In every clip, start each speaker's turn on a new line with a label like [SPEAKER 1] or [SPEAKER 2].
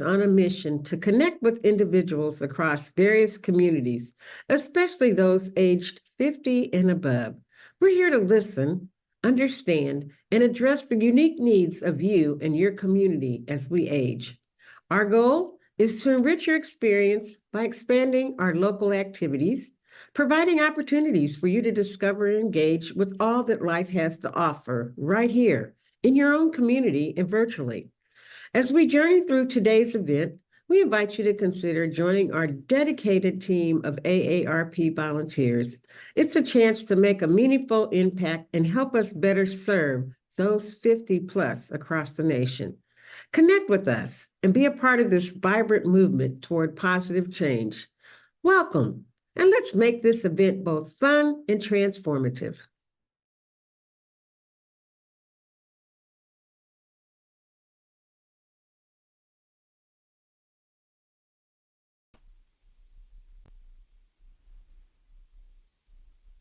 [SPEAKER 1] on a mission to connect with individuals across various communities, especially those aged 50 and above. We're here to listen, understand, and address the unique needs of you and your community as we age. Our goal is to enrich your experience by expanding our local activities, providing opportunities for you to discover and engage with all that life has to offer right here in your own community and virtually. As we journey through today's event, we invite you to consider joining our dedicated team of AARP volunteers. It's a chance to make a meaningful impact and help us better serve those 50 plus across the nation. Connect with us and be a part of this vibrant movement toward positive change. Welcome, and let's make this event both fun and transformative.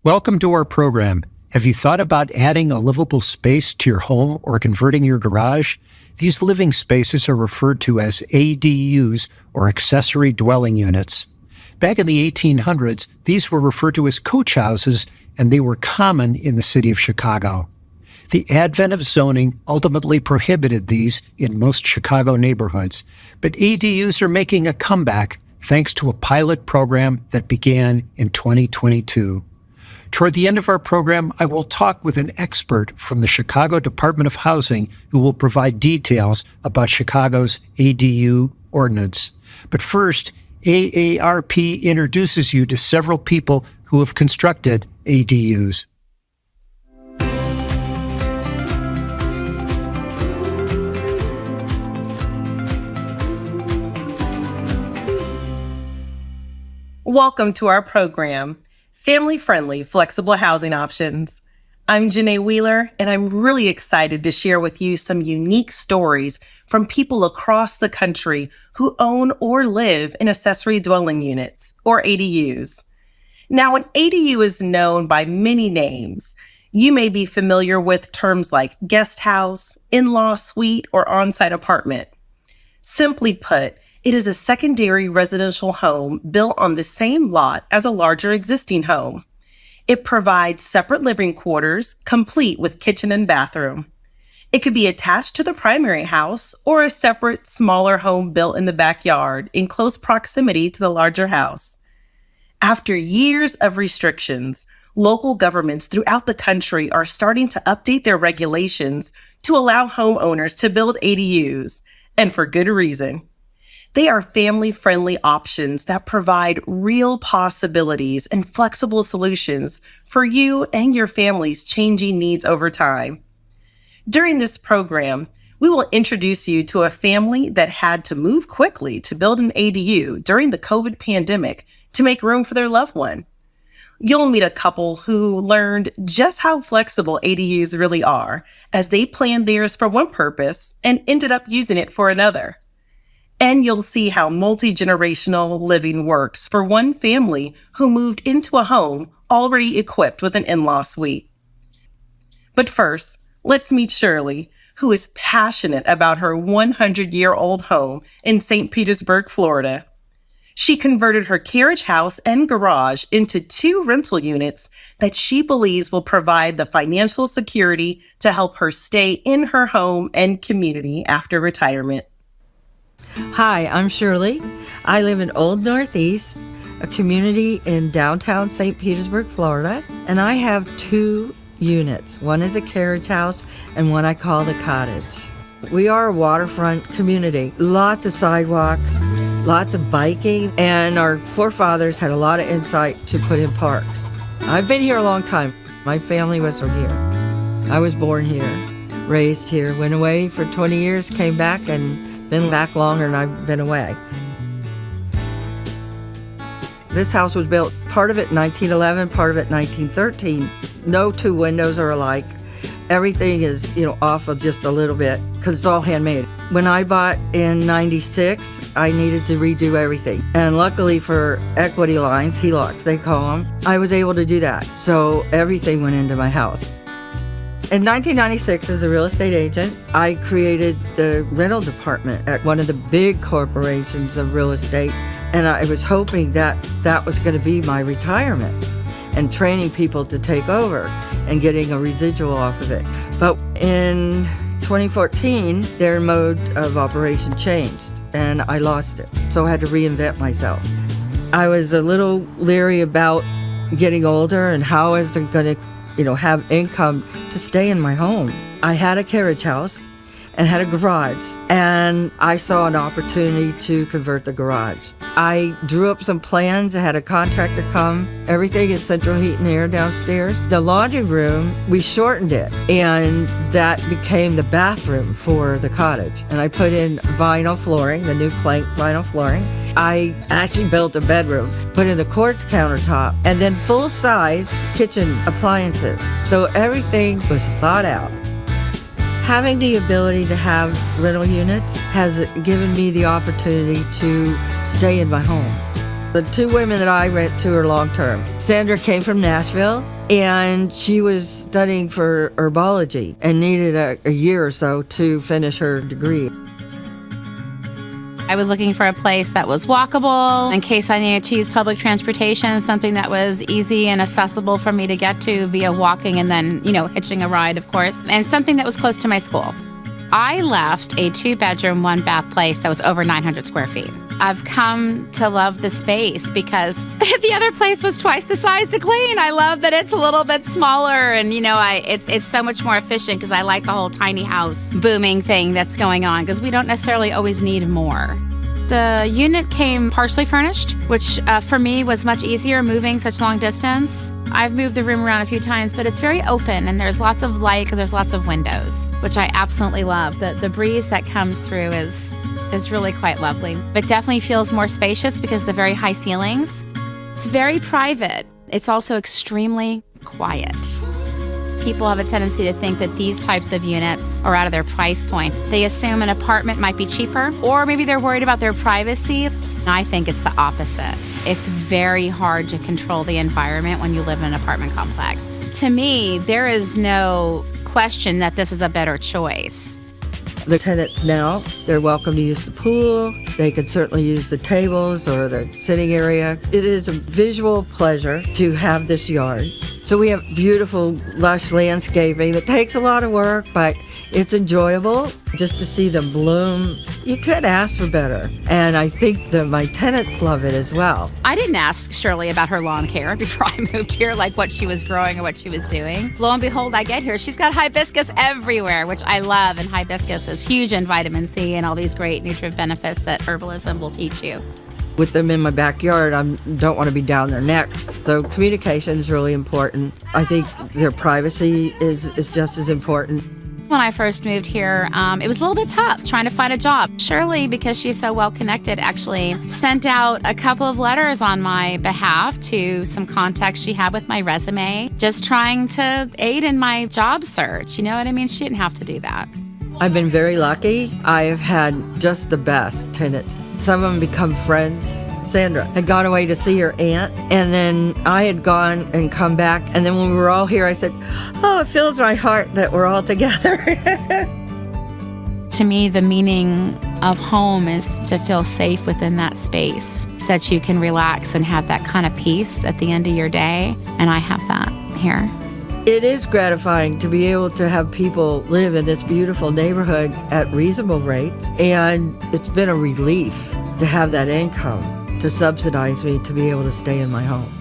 [SPEAKER 2] Welcome to our program. Have you thought about adding a livable space to your home or converting your garage? These living spaces are referred to as ADUs, or accessory dwelling units. Back in the 1800s, these were referred to as coach houses, and they were common in the city of Chicago. The advent of zoning ultimately prohibited these in most Chicago neighborhoods, but ADUs are making a comeback thanks to a pilot program that began in 2022. Toward the end of our program, I will talk with an expert from the Chicago Department of Housing who will provide details about Chicago's ADU ordinance. But first, AARP introduces you to several people who have constructed ADUs.
[SPEAKER 3] Welcome to our program, Family-Friendly Flexible Housing Options. I'm Janae Wheeler, and I'm really excited to share with you some unique stories from people across the country who own or live in accessory dwelling units, or ADUs. Now, an ADU is known by many names. You may be familiar with terms like guest house, in-law suite, or on-site apartment. Simply put, it is a secondary residential home built on the same lot as a larger existing home. It provides separate living quarters, complete with kitchen and bathroom. It could be attached to the primary house or a separate, smaller home built in the backyard in close proximity to the larger house. After years of restrictions, local governments throughout the country are starting to update their regulations to allow homeowners to build ADUs, and for good reason. They are family-friendly options that provide real possibilities and flexible solutions for you and your family's changing needs over time. During this program, we will introduce you to a family that had to move quickly to build an ADU during the COVID pandemic to make room for their loved one. You'll meet a couple who learned just how flexible ADUs really are, as they planned theirs for one purpose and ended up using it for another. And you'll see how multi-generational living works for one family who moved into a home already equipped with an in-law suite. But first, let's meet Shirley, who is passionate about her 100-year-old home in St. Petersburg, Florida. She converted her carriage house and garage into 2 rental units that she believes will provide the financial security to help her stay in her home and community after retirement.
[SPEAKER 4] Hi, I'm Shirley. I live in Old Northeast, a community in downtown St. Petersburg, Florida, and I have 2 units. One is a carriage house and one I call the cottage. We are a waterfront community. Lots of sidewalks, lots of biking, and our forefathers had a lot of insight to put in parks. I've been here a long time. My family was from here. I was born here, raised here, went away for 20 years, came back, and been back longer than I've been away. This house was built, part of it 1911, part of it 1913. No 2 windows are alike. Everything is, off of just a little bit because it's all handmade. When I bought in 96, I needed to redo everything. And luckily for equity lines, HELOCs they call them, I was able to do that. So everything went into my house. In 1996, as a real estate agent, I created the rental department at one of the big corporations of real estate, and I was hoping that that was going to be my retirement and training people to take over and getting a residual off of it. But in 2014, their mode of operation changed, and I lost it, so I had to reinvent myself. I was a little leery about getting older and how I was going to have income to stay in my home. I had a carriage house and had a garage, and I saw an opportunity to convert the garage. I drew up some plans. I had a contractor come. Everything is central heat and air downstairs. The laundry room, we shortened it, and that became the bathroom for the cottage. And I put in vinyl flooring, the new plank vinyl flooring. I actually built a bedroom, put in the quartz countertop, and then full-size kitchen appliances. So everything was thought out. Having the ability to have rental units has given me the opportunity to stay in my home. The two women that I rent to are long-term. Sandra came from Nashville, and she was studying for herbology and needed a year or so to finish her degree.
[SPEAKER 5] I was looking for a place that was walkable in case I needed to use public transportation, something that was easy and accessible for me to get to via walking and then, hitching a ride, of course, and something that was close to my school. I left a 2-bedroom, 1-bath place that was over 900 square feet. I've come to love the space because the other place was twice the size to clean. I love that it's a little bit smaller and, it's so much more efficient because I like the whole tiny house booming thing that's going on because we don't necessarily always need more. The unit came partially furnished, which for me was much easier moving such long distance. I've moved the room around a few times, but it's very open and there's lots of light because there's lots of windows, which I absolutely love. The breeze that comes through is really quite lovely. It definitely feels more spacious because of the very high ceilings. It's very private. It's also extremely quiet. People have a tendency to think that these types of units are out of their price point. They assume an apartment might be cheaper, or maybe they're worried about their privacy. I think it's the opposite. It's very hard to control the environment when you live in an apartment complex. To me, there is no question that this is a better choice.
[SPEAKER 4] The tenants now, they're welcome to use the pool. They could certainly use the tables or the sitting area. It is a visual pleasure to have this yard. So we have beautiful, lush landscaping that takes a lot of work, but it's enjoyable just to see them bloom. You could ask for better. And I think that my tenants love it as well.
[SPEAKER 5] I didn't ask Shirley about her lawn care before I moved here, like what she was growing or what she was doing. Lo and behold, I get here. She's got hibiscus everywhere, which I love. And hibiscus is huge in vitamin C and all these great nutrient benefits that herbalism will teach you.
[SPEAKER 4] With them in my backyard, I don't want to be down their necks. So communication is really important. I think their privacy is just as important.
[SPEAKER 5] When I first moved here, it was a little bit tough trying to find a job. Shirley, because she's so well connected, actually sent out a couple of letters on my behalf to some contacts she had with my resume, just trying to aid in my job search. You know what I mean? She didn't have to do that.
[SPEAKER 4] I've been very lucky. I have had just the best tenants. Some of them become friends. Sandra had gone away to see her aunt, and then I had gone and come back. And then when we were all here, I said, oh, it fills my heart that we're all together.
[SPEAKER 5] To me, the meaning of home is to feel safe within that space so that you can relax and have that kind of peace at the end of your day. And I have that here.
[SPEAKER 4] It is gratifying to be able to have people live in this beautiful neighborhood at reasonable rates, and it's been a relief to have that income to subsidize me to be able to stay in my home.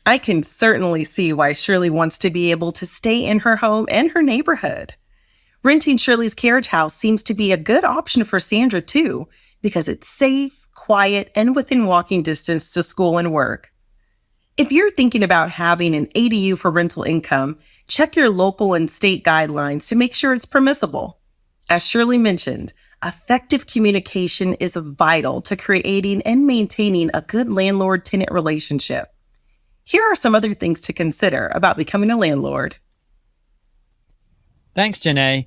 [SPEAKER 3] I can certainly see why Shirley wants to be able to stay in her home and her neighborhood. Renting Shirley's carriage house seems to be a good option for Sandra too, because it's safe, quiet, and within walking distance to school and work. If you're thinking about having an ADU for rental income, check your local and state guidelines to make sure it's permissible. As Shirley mentioned, effective communication is vital to creating and maintaining a good landlord-tenant relationship. Here are some other things to consider about becoming a landlord.
[SPEAKER 6] Thanks, Janae.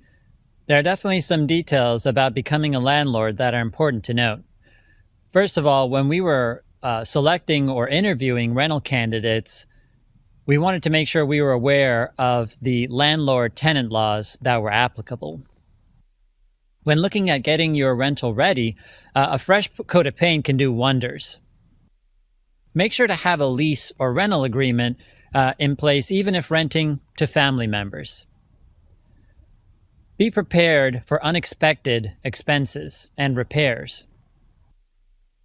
[SPEAKER 6] There are definitely some details about becoming a landlord that are important to note. First of all, when we were selecting or interviewing rental candidates, We wanted to make sure we were aware of the landlord-tenant laws that were applicable. When looking at getting your rental ready, a fresh coat of paint can do wonders. Make sure to have a lease or rental agreement in place, even if renting to family members. Be prepared for unexpected expenses and repairs.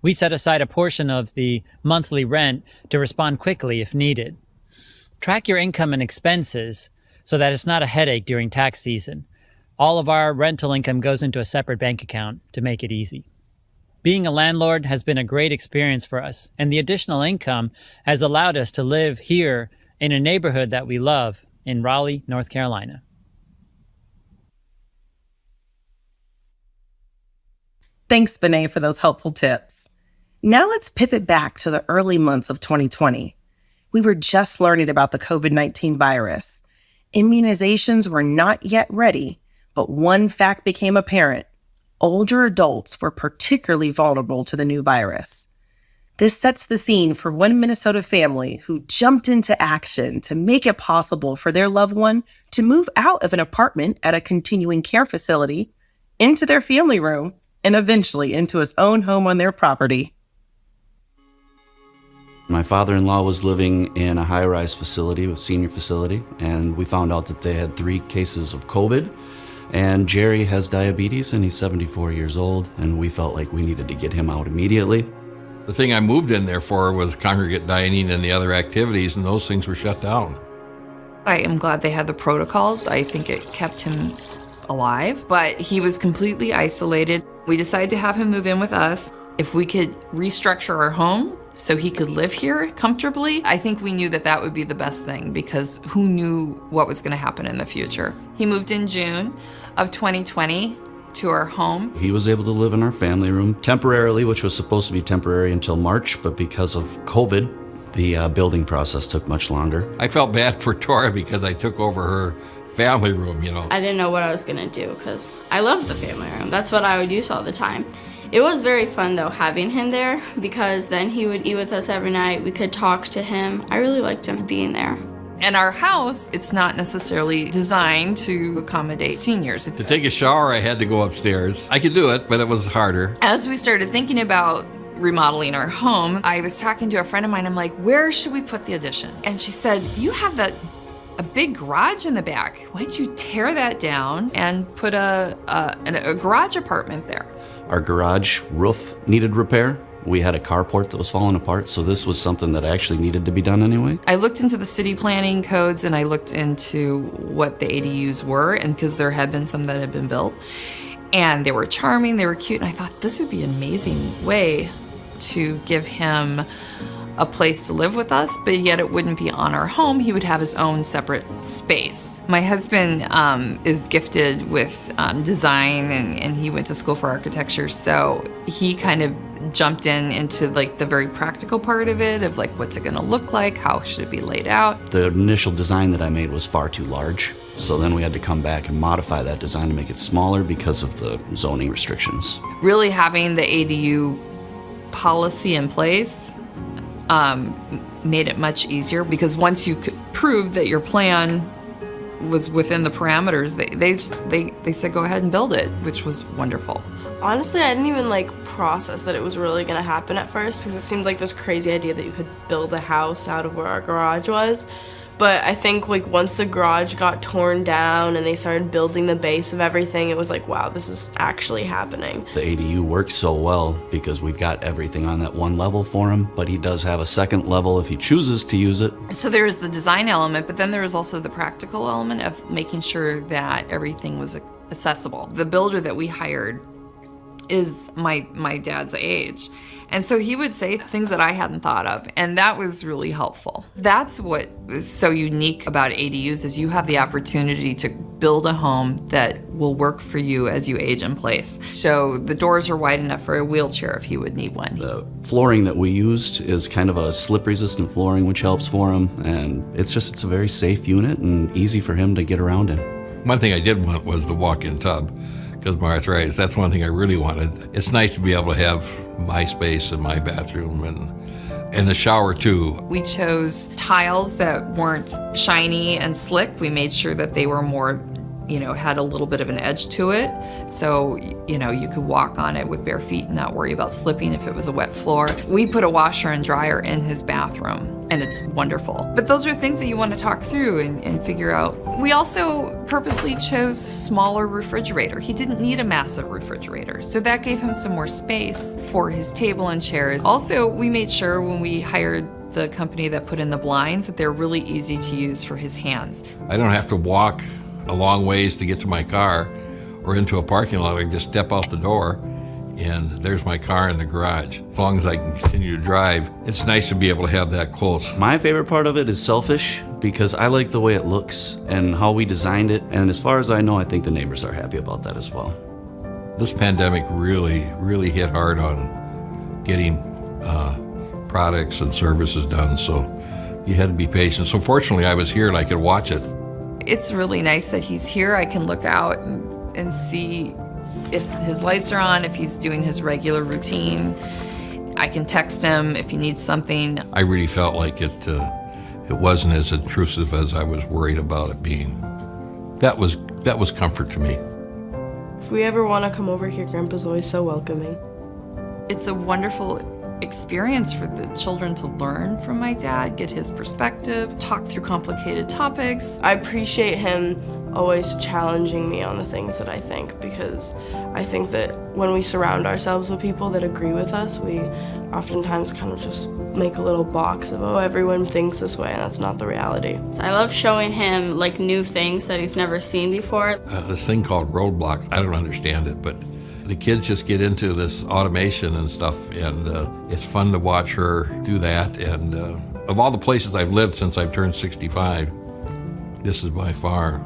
[SPEAKER 6] We set aside a portion of the monthly rent to respond quickly if needed. Track your income and expenses so that it's not a headache during tax season. All of our rental income goes into a separate bank account to make it easy. Being a landlord has been a great experience for us, and the additional income has allowed us to live here in a neighborhood that we love in Raleigh, North Carolina.
[SPEAKER 3] Thanks, Benet, for those helpful tips. Now let's pivot back to the early months of 2020. We were just learning about the COVID-19 virus. Immunizations were not yet ready, but one fact became apparent. Older adults were particularly vulnerable to the new virus. This sets the scene for one Minnesota family who jumped into action to make it possible for their loved one to move out of an apartment at a continuing care facility into their family room and eventually into his own home on their property.
[SPEAKER 7] My father-in-law was living in a high-rise facility, a senior facility, and we found out that they had 3 cases of COVID. And Jerry has diabetes, and he's 74 years old, and we felt like we needed to get him out immediately.
[SPEAKER 8] The thing I moved in there for was congregate dining and the other activities, and those things were shut down.
[SPEAKER 9] I am glad they had the protocols. I think it kept him alive, but he was completely isolated. We decided to have him move in with us. If we could restructure our home so he could live here comfortably, I think we knew that that would be the best thing, because who knew what was going to happen in the future. He moved in June of 2020 to our home.
[SPEAKER 7] He was able to live in our family room temporarily, which was supposed to be temporary until March, but because of COVID, the building process took much longer.
[SPEAKER 8] I felt bad for Tora because I took over her family room,
[SPEAKER 10] I didn't know what I was gonna do because I loved the family room. That's what I would use all the time. It was very fun though having him there, because then he would eat with us every night. We could talk to him. I really liked him being there.
[SPEAKER 9] And our house, it's not necessarily designed to accommodate seniors.
[SPEAKER 8] To take a shower, I had to go upstairs. I could do it, but it was harder.
[SPEAKER 9] As we started thinking about remodeling our home, I was talking to a friend of mine. I'm like, where should we put the addition? And she said, you have a big garage in the back. Why don't you tear that down and put a garage apartment there?
[SPEAKER 7] Our garage roof needed repair. We had a carport that was falling apart, so this was something that actually needed to be done anyway.
[SPEAKER 9] I looked into the city planning codes and I looked into what the ADUs were, and because there had been some that had been built, and they were charming, they were cute, and I thought this would be an amazing way to give him a place to live with us, but yet it wouldn't be on our home. He would have his own separate space. My husband is gifted with design, and he went to school for architecture, so he kind of jumped into like the very practical part of it, of like, what's it gonna look like, how should it be laid out.
[SPEAKER 7] The initial design that I made was far too large, so then we had to come back and modify that design to make it smaller because of the zoning restrictions.
[SPEAKER 9] Really having the ADU policy in place made it much easier, because once you could prove that your plan was within the parameters, they said go ahead and build it, which was wonderful.
[SPEAKER 11] Honestly, I didn't even process that it was really gonna happen at first, because it seemed like this crazy idea that you could build a house out of where our garage was. But I think once the garage got torn down and they started building the base of everything, it was like, wow, this is actually happening.
[SPEAKER 7] The ADU works so well because we've got everything on that one level for him, but he does have a second level if he chooses to use it.
[SPEAKER 9] So there is the design element, but then there is also the practical element of making sure that everything was accessible. The builder that we hired is my dad's age. And so he would say things that I hadn't thought of, and that was really helpful. That's what is so unique about ADUs, is you have the opportunity to build a home that will work for you as you age in place. So the doors are wide enough for a wheelchair if he would need one.
[SPEAKER 7] The flooring that we used is kind of a slip-resistant flooring, which helps for him, and it's a very safe unit and easy for him to get around in.
[SPEAKER 8] One thing I did want was the walk-in tub, because of my arthritis. That's one thing I really wanted. It's nice to be able to have my space and my bathroom, and And the shower too.
[SPEAKER 9] We chose tiles that weren't shiny and slick. We made sure that they were more, had a little bit of an edge to it. So, you could walk on it with bare feet and not worry about slipping if it was a wet floor. We put a washer and dryer in his bathroom, and it's wonderful. But those are things that you want to talk through and figure out. We also purposely chose smaller refrigerator. He didn't need a massive refrigerator, so that gave him some more space for his table and chairs. Also, we made sure when we hired the company that put in the blinds that they're really easy to use for his hands.
[SPEAKER 8] I don't have to walk a long ways to get to my car or into a parking lot. I can just step out the door and there's my car in the garage. As long as I can continue to drive, it's nice to be able to have that close.
[SPEAKER 7] My favorite part of it is selfish because I like the way it looks and how we designed it. And as far as I know, I think the neighbors are happy about that as well.
[SPEAKER 8] This pandemic really hit hard on getting products and services done, so you had to be patient. So fortunately, I was here and I could watch it.
[SPEAKER 9] It's really nice that he's here. I can look out and see if his lights are on, if he's doing his regular routine. I can text him if he needs something.
[SPEAKER 8] I really felt like it wasn't as intrusive as I was worried about it being. That was comfort to me.
[SPEAKER 11] If we ever want to come over here, Grandpa's always so welcoming.
[SPEAKER 9] It's a wonderful experience for the children to learn from my dad, get his perspective, talk through complicated topics.
[SPEAKER 11] I appreciate him always challenging me on the things that I think, because I think that when we surround ourselves with people that agree with us, we oftentimes kind of just make a little box of, oh, everyone thinks this way, and that's not the reality.
[SPEAKER 10] I love showing him like new things that he's never seen before.
[SPEAKER 8] This thing called roadblocks, I don't understand it, but the kids just get into this automation and stuff, and it's fun to watch her do that. And of all the places I've lived since I've turned 65, this is by far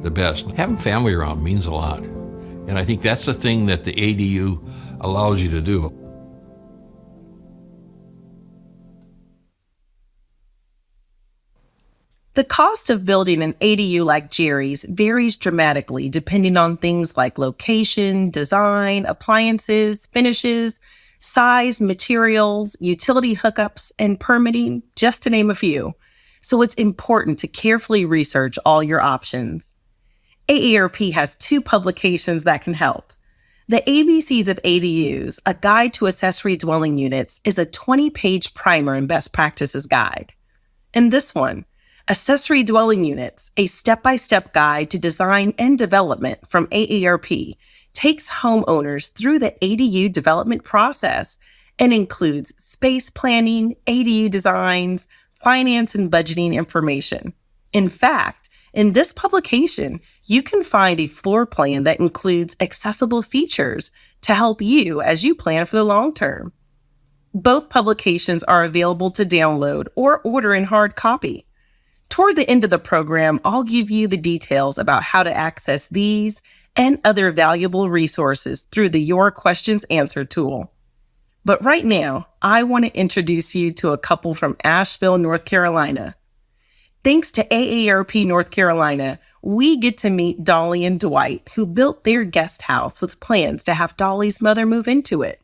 [SPEAKER 8] the best. Having family around means a lot, and I think that's the thing that the ADU allows you to do.
[SPEAKER 3] The cost of building an ADU like Jerry's varies dramatically depending on things like location, design, appliances, finishes, size, materials, utility hookups, and permitting, just to name a few. So it's important to carefully research all your options. AARP has 2 publications that can help. The ABCs of ADUs, a guide to accessory dwelling units, is a 20-page primer and best practices guide. And this one, Accessory Dwelling Units, a step-by-step guide to design and development from AARP, takes homeowners through the ADU development process and includes space planning, ADU designs, finance and budgeting information. In fact, in this publication, you can find a floor plan that includes accessible features to help you as you plan for the long term. Both publications are available to download or order in hard copy. Toward the end of the program, I'll give you the details about how to access these and other valuable resources through the Your Questions Answered tool. But right now, I want to introduce you to a couple from Asheville, North Carolina. Thanks to AARP North Carolina, we get to meet Dolly and Dwight, who built their guest house with plans to have Dolly's mother move into it.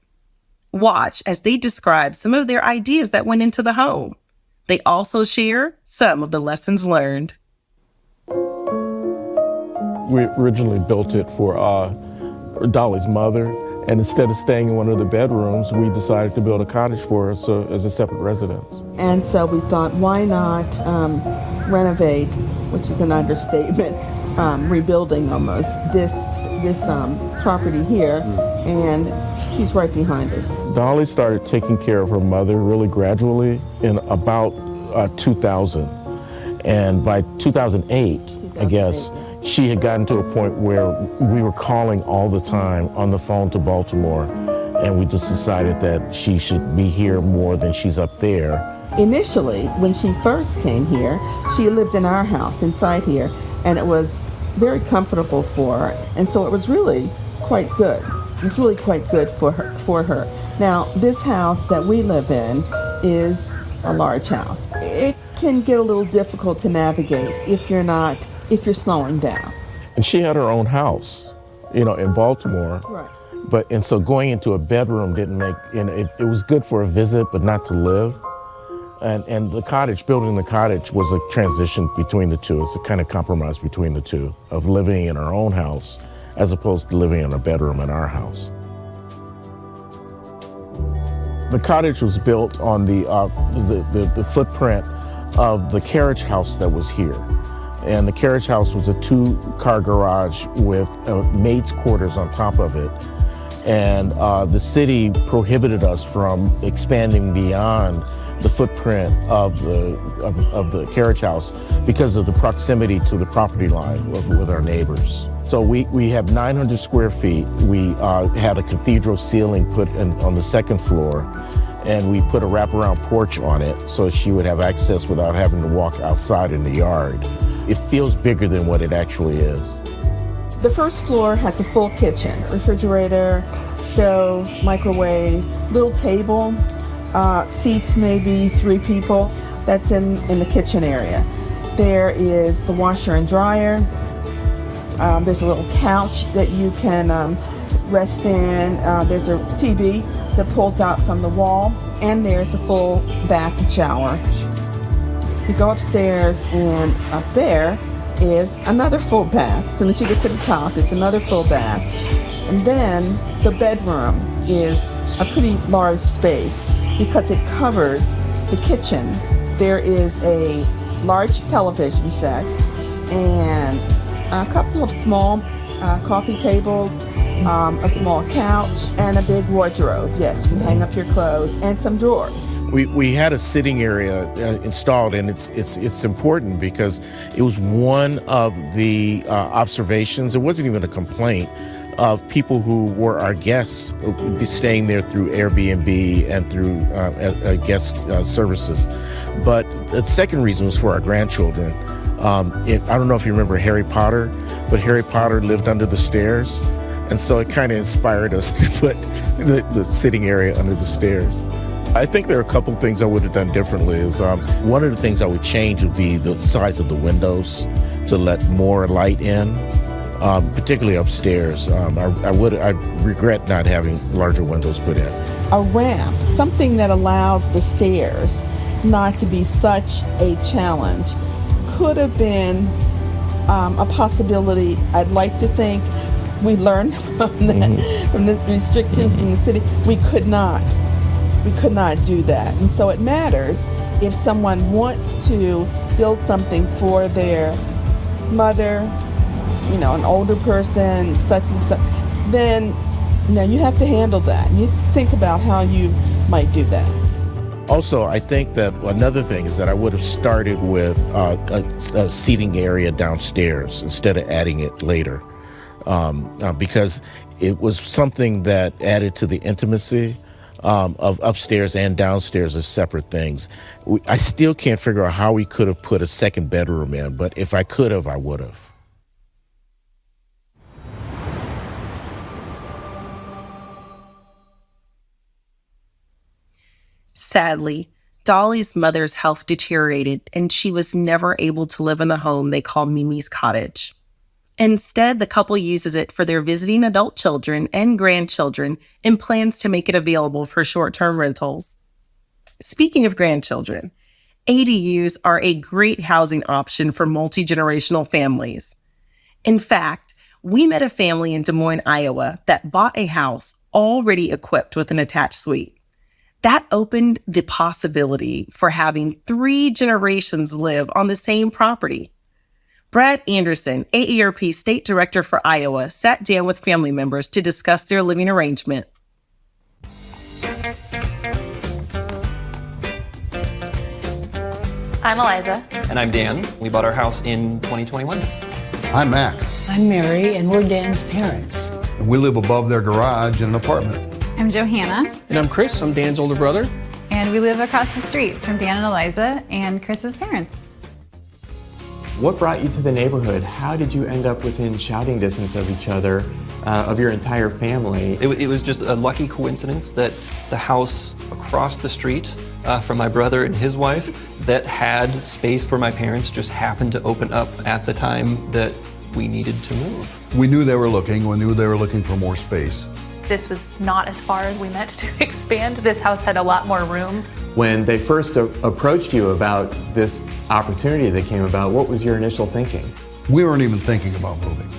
[SPEAKER 3] Watch as they describe some of their ideas that went into the home. They also share some of the lessons learned.
[SPEAKER 12] We originally built it for Dolly's mother, and instead of staying in one of the bedrooms, we decided to build a cottage for her as a separate residence.
[SPEAKER 13] And so we thought, why not renovate, which is an understatement, rebuilding almost, this property here, and she's right behind us.
[SPEAKER 12] Dolly started taking care of her mother really gradually in about 2000. And by 2008, I guess, she had gotten to a point where we were calling all the time on the phone to Baltimore, and we just decided that she should be here more than she's up there.
[SPEAKER 13] Initially, when she first came here, she lived in our house inside here, and it was very comfortable for her, and so it was really quite good. It's really quite good for her. Now, this house that we live in is a large house. It can get a little difficult to navigate if you're slowing down.
[SPEAKER 12] And she had her own house, in Baltimore.
[SPEAKER 13] Right.
[SPEAKER 12] And so going into a bedroom didn't make, it was good for a visit, but not to live. And the cottage, building the cottage was a transition between the two. It's a kind of compromise between the two of living in our own house as opposed to living in a bedroom in our house. The cottage was built on the footprint of the carriage house that was here. And the carriage house was a 2-car garage with maid's quarters on top of it. And the city prohibited us from expanding beyond the footprint of the carriage house because of the proximity to the property line with our neighbors. So we have 900 square feet. We had a cathedral ceiling put on the second floor, and we put a wraparound porch on it so she would have access without having to walk outside in the yard. It feels bigger than what it actually is.
[SPEAKER 13] The first floor has a full kitchen, refrigerator, stove, microwave, little table, seats maybe 3 people. That's in the kitchen area. There is the washer and dryer. There's a little couch that you can rest in. There's a TV that pulls out from the wall, and there's a full bath and shower. You go upstairs, and up there is another full bath. As soon as you get to the top, there's another full bath. And then the bedroom is a pretty large space because it covers the kitchen. There is a large television set and a couple of small coffee tables, a small couch, and a big wardrobe. Yes, you can hang up your clothes, and some drawers.
[SPEAKER 12] We had a sitting area installed, and it's important because it was one of the observations. It wasn't even a complaint of people who were our guests, who would be staying there through Airbnb and through guest services. But the second reason was for our grandchildren. I don't know if you remember Harry Potter, but Harry Potter lived under the stairs. And so it kind of inspired us to put the sitting area under the stairs. I think there are a couple of things I would have done differently. One of the things I would change would be the size of the windows to let more light in, particularly upstairs. I regret not having larger windows put in.
[SPEAKER 13] A ramp, something that allows the stairs not to be such a challenge, could have been a possibility. I'd like to think we learned from that, from the restriction in the city. We could not do that. And so it matters if someone wants to build something for their mother, an older person, such and such, then you have to handle that. You think about how you might do that.
[SPEAKER 12] Also, I think that another thing is that I would have started with a seating area downstairs instead of adding it later. Because it was something that added to the intimacy of upstairs and downstairs as separate things. I still can't figure out how we could have put a second bedroom in, but if I could have, I would have.
[SPEAKER 3] Sadly, Dolly's mother's health deteriorated, and she was never able to live in the home they call Mimi's Cottage. Instead, the couple uses it for their visiting adult children and grandchildren and plans to make it available for short-term rentals. Speaking of grandchildren, ADUs are a great housing option for multi-generational families. In fact, we met a family in Des Moines, Iowa that bought a house already equipped with an attached suite. That opened the possibility for having 3 generations live on the same property. Brad Anderson, AARP State Director for Iowa, sat down with family members to discuss their living arrangement.
[SPEAKER 14] I'm Eliza.
[SPEAKER 15] And I'm Dan. We bought our house in 2021.
[SPEAKER 16] I'm Mac.
[SPEAKER 17] I'm Mary, and we're Dan's parents.
[SPEAKER 16] And we live above their garage in an apartment.
[SPEAKER 18] I'm Johanna.
[SPEAKER 19] And I'm Chris. I'm Dan's older brother.
[SPEAKER 18] And we live across the street from Dan and Eliza and Chris's parents.
[SPEAKER 20] What brought you to the neighborhood? How did you end up within shouting distance of each other, of your entire family?
[SPEAKER 15] It was just a lucky coincidence that the house across the street from my brother and his wife that had space for my parents just happened to open up at the time that we needed to move.
[SPEAKER 16] We knew they were looking. We knew they were looking for more space.
[SPEAKER 14] This was not as far as we meant to expand. This house had a lot more room.
[SPEAKER 20] When they first approached you about this opportunity that came about, what was your initial thinking?
[SPEAKER 16] We weren't even thinking about moving.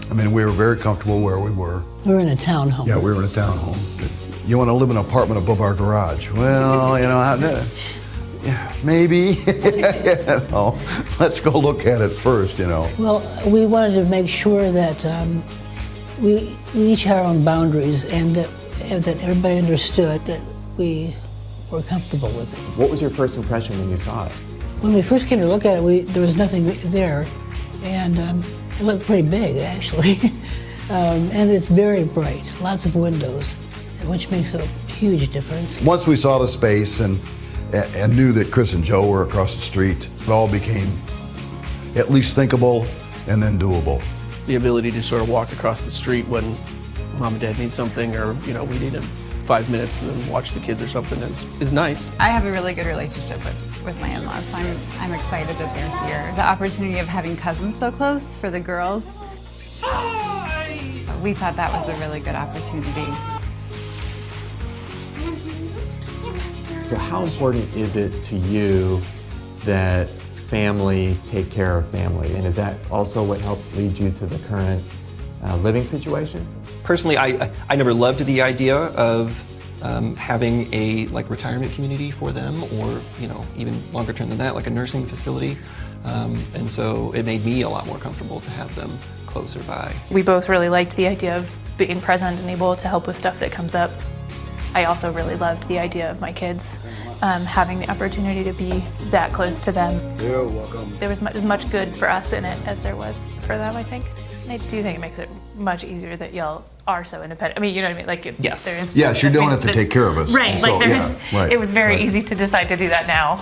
[SPEAKER 16] I mean, we were very comfortable where we were.
[SPEAKER 17] We're in a townhome.
[SPEAKER 16] Yeah, we were in a townhome. You want to live in an apartment above our garage? Well, yeah, maybe. Let's go look at it first,
[SPEAKER 17] Well, we wanted to make sure that we each had our own boundaries and that everybody understood that we were comfortable with it.
[SPEAKER 20] What was your first impression when you saw it?
[SPEAKER 17] When we first came to look at it, there was nothing there, and it looked pretty big, actually. And it's very bright, lots of windows, which makes a huge difference.
[SPEAKER 16] Once we saw the space and knew that Chris and Joe were across the street, it all became at least thinkable and then doable.
[SPEAKER 19] The ability to sort of walk across the street when mom and dad need something, or we need 5 minutes and then watch the kids or something is nice.
[SPEAKER 18] I have a really good relationship with my in-laws, so I'm excited that they're here. The opportunity of having cousins so close for the girls, we thought that was a really good opportunity.
[SPEAKER 20] So how important is it to you that family take care of family? And is that also what helped lead you to the current living situation?
[SPEAKER 15] Personally, I never loved the idea of having a retirement community for them, or even longer term than that, like a nursing facility. And so it made me a lot more comfortable to have them closer by.
[SPEAKER 14] We both really liked the idea of being present and able to help with stuff that comes up. I also really loved the idea of my kids having the opportunity to be that close to them.
[SPEAKER 16] You're welcome.
[SPEAKER 14] There was as much good for us in it as there was for them, I think. I do think it makes it much easier that y'all are so independent. I mean, you know what I mean?
[SPEAKER 16] Yes. Yes, you don't have to take care of us.
[SPEAKER 14] Right.
[SPEAKER 16] So,
[SPEAKER 14] it was very easy to decide to do that now,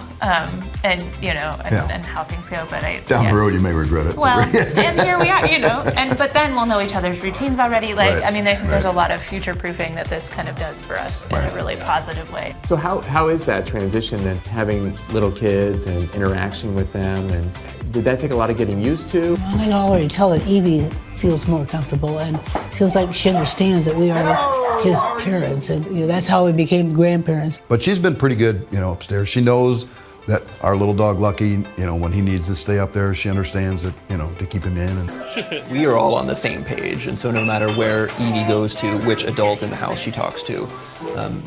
[SPEAKER 14] and how things go. But
[SPEAKER 16] down the road, you may regret it.
[SPEAKER 14] Well, and here we are, but then we'll know each other's routines already. I think there's a lot of future proofing that this kind of does for us in a really positive way.
[SPEAKER 20] So how is that transition then, having little kids and interaction with them, and did that take a lot of getting used to?
[SPEAKER 17] I can already tell that Evie feels more comfortable and feels like she understands that we are his parents, and that's how we became grandparents.
[SPEAKER 16] But she's been pretty good, upstairs. She knows that our little dog Lucky, when he needs to stay up there, she understands that, to keep him in. And
[SPEAKER 15] We are all on the same page, and so no matter where Evie goes to, which adult in the house she talks to,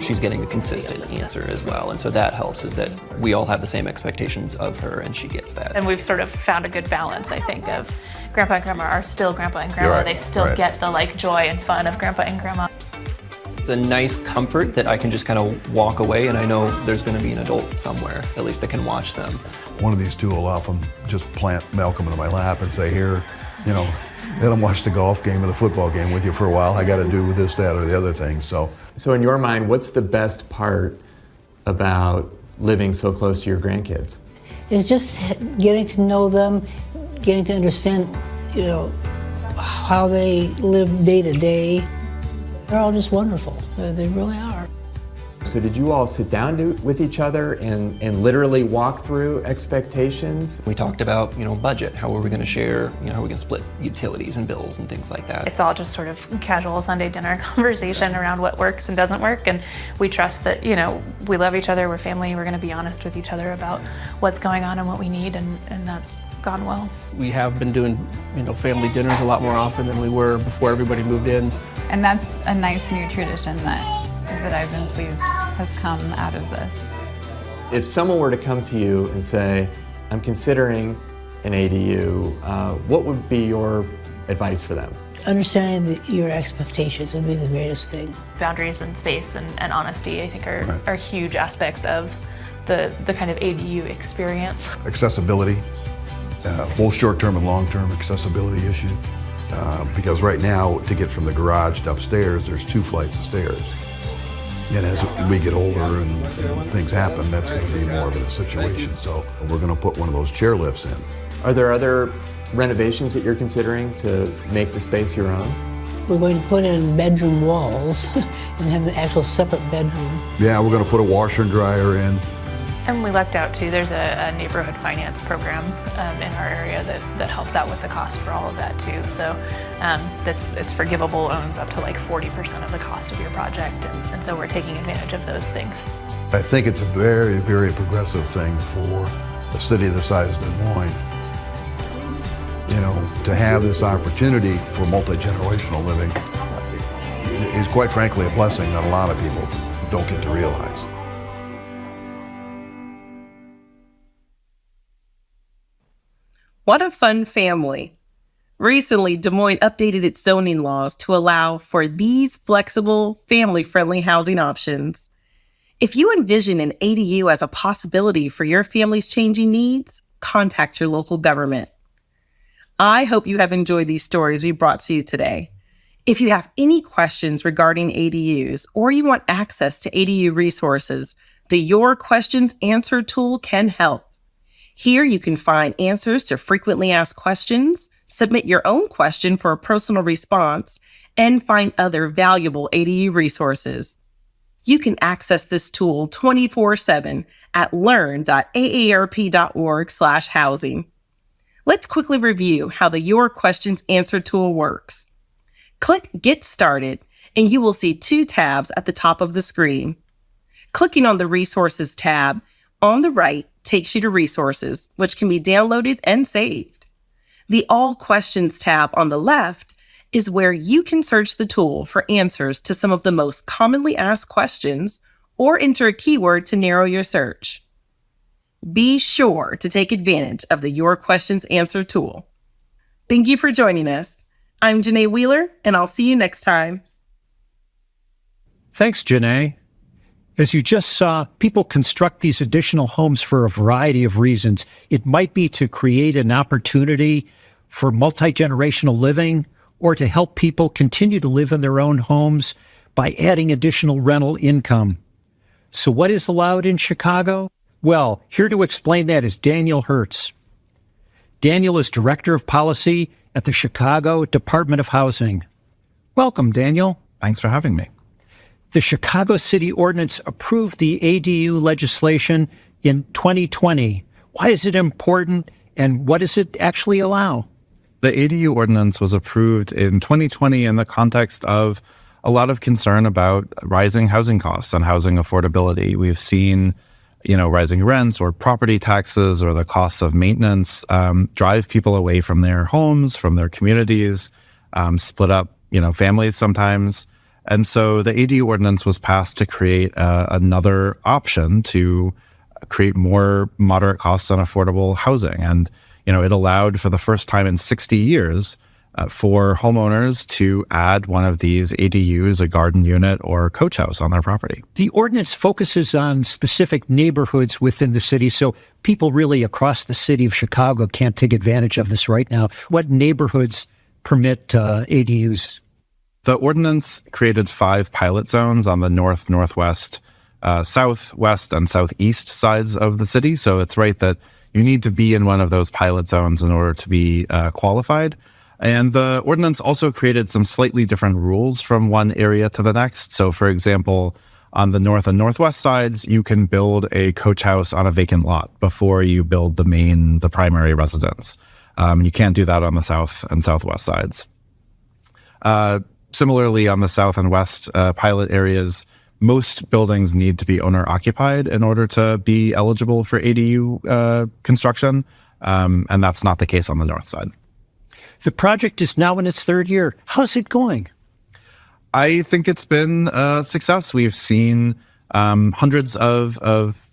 [SPEAKER 15] she's getting a consistent answer as well. And so that helps, is that we all have the same expectations of her, and she gets that.
[SPEAKER 14] And we've sort of found a good balance, I think, of Grandpa and Grandma are still Grandpa and Grandma.
[SPEAKER 16] Right,
[SPEAKER 14] they still get the joy and fun of Grandpa and Grandma.
[SPEAKER 15] It's a nice comfort that I can just kind of walk away, and I know there's going to be an adult somewhere, at least that can watch them.
[SPEAKER 16] one of these two will often just plant Malcolm into my lap and say, here, let him watch the golf game or the football game with you for a while. I got to do this, that, or the other thing. So
[SPEAKER 20] in your mind, what's the best part about living so close to your grandkids?
[SPEAKER 17] It's just getting to know them, getting to understand, how they live day to day. They're all just wonderful. They really are.
[SPEAKER 20] So did you all sit down with each other and literally walk through expectations?
[SPEAKER 15] We talked about, budget. How are we going to share, how are we going to split utilities and bills and things like that?
[SPEAKER 14] It's all just sort of casual Sunday dinner conversation around what works and doesn't work. And we trust that, we love each other, we're family, we're going to be honest with each other about what's going on and what we need, and that's gone well.
[SPEAKER 19] We have been doing, family dinners a lot more often than we were before everybody moved in.
[SPEAKER 18] And that's a nice new tradition that I've been pleased has come out of this.
[SPEAKER 20] If someone were to come to you and say, I'm considering an ADU, what would be your advice for them?
[SPEAKER 17] Understanding your expectations would be the greatest thing.
[SPEAKER 14] Boundaries and space and honesty, I think, are huge aspects of the kind of ADU experience.
[SPEAKER 16] accessibility, both short-term and long-term accessibility issues. Because right now, to get from the garage to upstairs, there's 2 flights of stairs. And as we get older and things happen, that's going to be more of a situation. So we're going to put one of those chair lifts in.
[SPEAKER 20] Are there other renovations that you're considering to make the space your own?
[SPEAKER 17] We're going to put in bedroom walls and have an actual separate bedroom.
[SPEAKER 16] Yeah, we're going to put a washer and dryer in.
[SPEAKER 14] And we lucked out too. There's a neighborhood finance program in our area that helps out with the cost for all of that too. So it's forgivable loans up to like 40% of the cost of your project. And so we're taking advantage of those things.
[SPEAKER 16] I think it's a very, very progressive thing for a city the size of Des Moines, to have this opportunity for multi-generational living is quite frankly a blessing that a lot of people don't get to realize.
[SPEAKER 3] What a fun family. Recently, Des Moines updated its zoning laws to allow for these flexible, family-friendly housing options. If you envision an ADU as a possibility for your family's changing needs, contact your local government. I hope you have enjoyed these stories we brought to you today. If you have any questions regarding ADUs or you want access to ADU resources, the Your Questions Answered tool can help. Here you can find answers to frequently asked questions, submit your own question for a personal response, and find other valuable ADU resources. You can access this tool 24/7 at learn.aarp.org/housing. Let's quickly review how the Your Questions Answered tool works. Click Get Started, and you will see 2 tabs at the top of the screen. Clicking on the Resources tab on the right takes you to resources, which can be downloaded and saved. The All Questions tab on the left is where you can search the tool for answers to some of the most commonly asked questions or enter a keyword to narrow your search. Be sure to take advantage of the Your Questions Answered tool. Thank you for joining us. I'm Janae Wheeler, and I'll see you next time.
[SPEAKER 2] Thanks, Janae. As you just saw, people construct these additional homes for a variety of reasons. It might be to create an opportunity for multi-generational living, or to help people continue to live in their own homes by adding additional rental income. So what is allowed in Chicago? Well, here to explain that is Daniel Hertz. Daniel is Director of Policy at the Chicago Department of Housing. Welcome, Daniel.
[SPEAKER 21] Thanks for having me.
[SPEAKER 2] The Chicago City Ordinance approved the ADU legislation in 2020. Why is it important, and what does it actually allow?
[SPEAKER 21] The ADU ordinance was approved in 2020 in the context of a lot of concern about rising housing costs and housing affordability. We've seen, rising rents or property taxes or the costs of maintenance drive people away from their homes, from their communities, split up, families sometimes. And so the ADU ordinance was passed to create another option to create more moderate costs on affordable housing. And it allowed for the first time in 60 years for homeowners to add one of these ADUs, a garden unit or coach house on their property.
[SPEAKER 2] The ordinance focuses on specific neighborhoods within the city, so people really across the city of Chicago can't take advantage of this right now. What neighborhoods permit ADUs?
[SPEAKER 21] The ordinance created 5 pilot zones on the north, northwest, southwest, and southeast sides of the city. So it's right that you need to be in one of those pilot zones in order to be qualified. And the ordinance also created some slightly different rules from one area to the next. So, for example, on the north and northwest sides, you can build a coach house on a vacant lot before you build the primary residence. You can't do that on the south and southwest sides. Similarly, on the south and west pilot areas, most buildings need to be owner-occupied in order to be eligible for ADU construction, and that's not the case on the north side.
[SPEAKER 2] The project is now in its 3rd year. How's it going?
[SPEAKER 21] I think it's been a success. We've seen hundreds of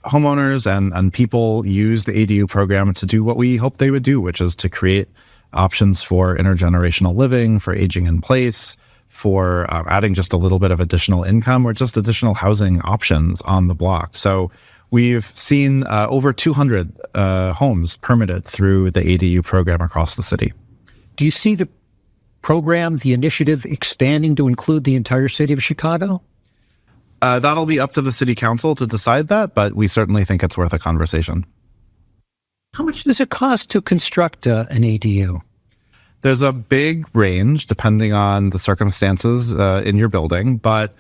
[SPEAKER 21] homeowners and people use the ADU program to do what we hoped they would do, which is to create options for intergenerational living, for aging in place, for adding just a little bit of additional income or just additional housing options on the block. So we've seen over 200 homes permitted through the ADU program across the city.
[SPEAKER 2] Do you see the program, the initiative, expanding to include the entire city of Chicago?
[SPEAKER 21] That'll be up to the city council to decide that, but we certainly think it's worth a conversation.
[SPEAKER 2] How much does it cost to construct an ADU?
[SPEAKER 21] There's a big range depending on the circumstances in your building, but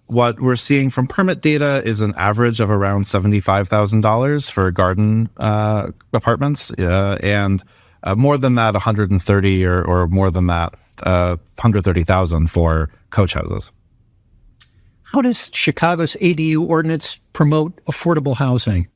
[SPEAKER 21] what we're seeing from permit data is an average of around $75,000 for garden apartments, and more than that, 130 or more than that, 130,000 for coach houses.
[SPEAKER 2] How does Chicago's ADU ordinance promote affordable housing?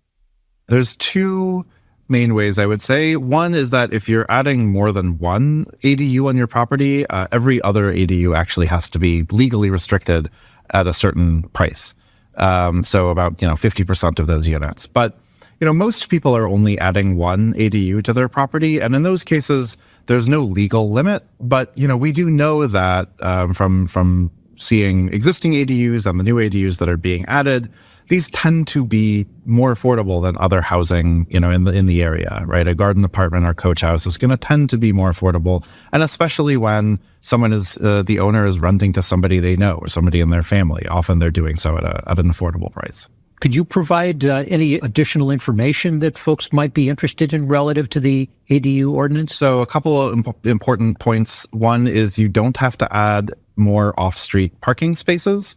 [SPEAKER 21] There's two main ways, I would say. One is that if you're adding more than one ADU on your property, every other ADU actually has to be legally restricted at a certain price. So about 50% of those units. But most people are only adding one ADU to their property, and in those cases, there's no legal limit. But we do know that from seeing existing ADUs and the new ADUs that are being added, these tend to be more affordable than other housing, in the area, right? A garden apartment or coach house is going to tend to be more affordable, and especially when someone is the owner is renting to somebody they know or somebody in their family. Often they're doing so at an affordable price.
[SPEAKER 2] Could you provide any additional information that folks might be interested in relative to the ADU ordinance?
[SPEAKER 21] So a couple of important points. One is you don't have to add more off-street parking spaces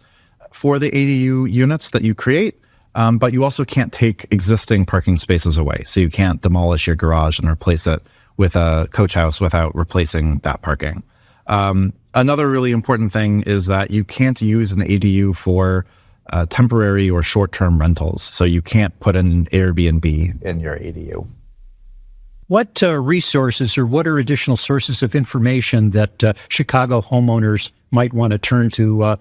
[SPEAKER 21] for the ADU units that you create, but you also can't take existing parking spaces away. So you can't demolish your garage and replace it with a coach house without replacing that parking. Another really important thing is that you can't use an ADU for temporary or short-term rentals. So you can't put an Airbnb in your ADU.
[SPEAKER 2] What resources or what are additional sources of information that Chicago homeowners might want to turn to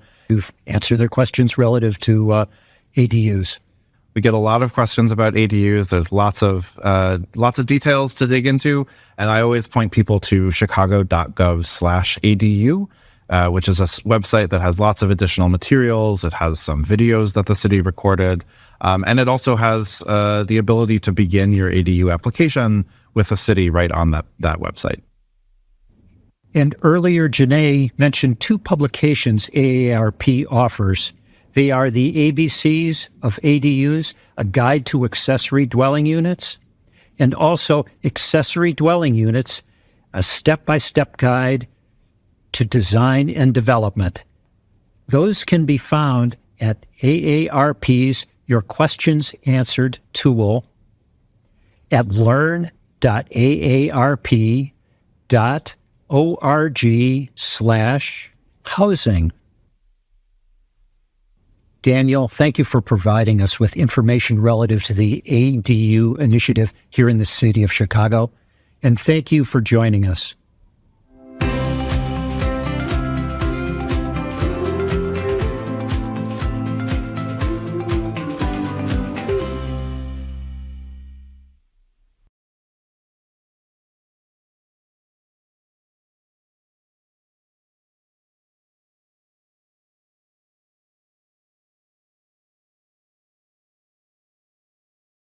[SPEAKER 2] answer their questions relative to ADUs?
[SPEAKER 21] We get a lot of questions about ADUs. There's lots of details to dig into, and I always point people to chicago.gov/ADU, which is a website that has lots of additional materials. It has some videos that the city recorded, and it also has the ability to begin your ADU application with the city right on that website.
[SPEAKER 2] And earlier, Janae mentioned two publications AARP offers. They are the ABCs of ADUs, a guide to accessory dwelling units, and also Accessory Dwelling Units, a step-by-step guide to design and development. Those can be found at AARP's Your Questions Answered tool at learn.aarp.org/housing. Daniel, thank you for providing us with information relative to the ADU initiative here in the city of Chicago. And thank you for joining us.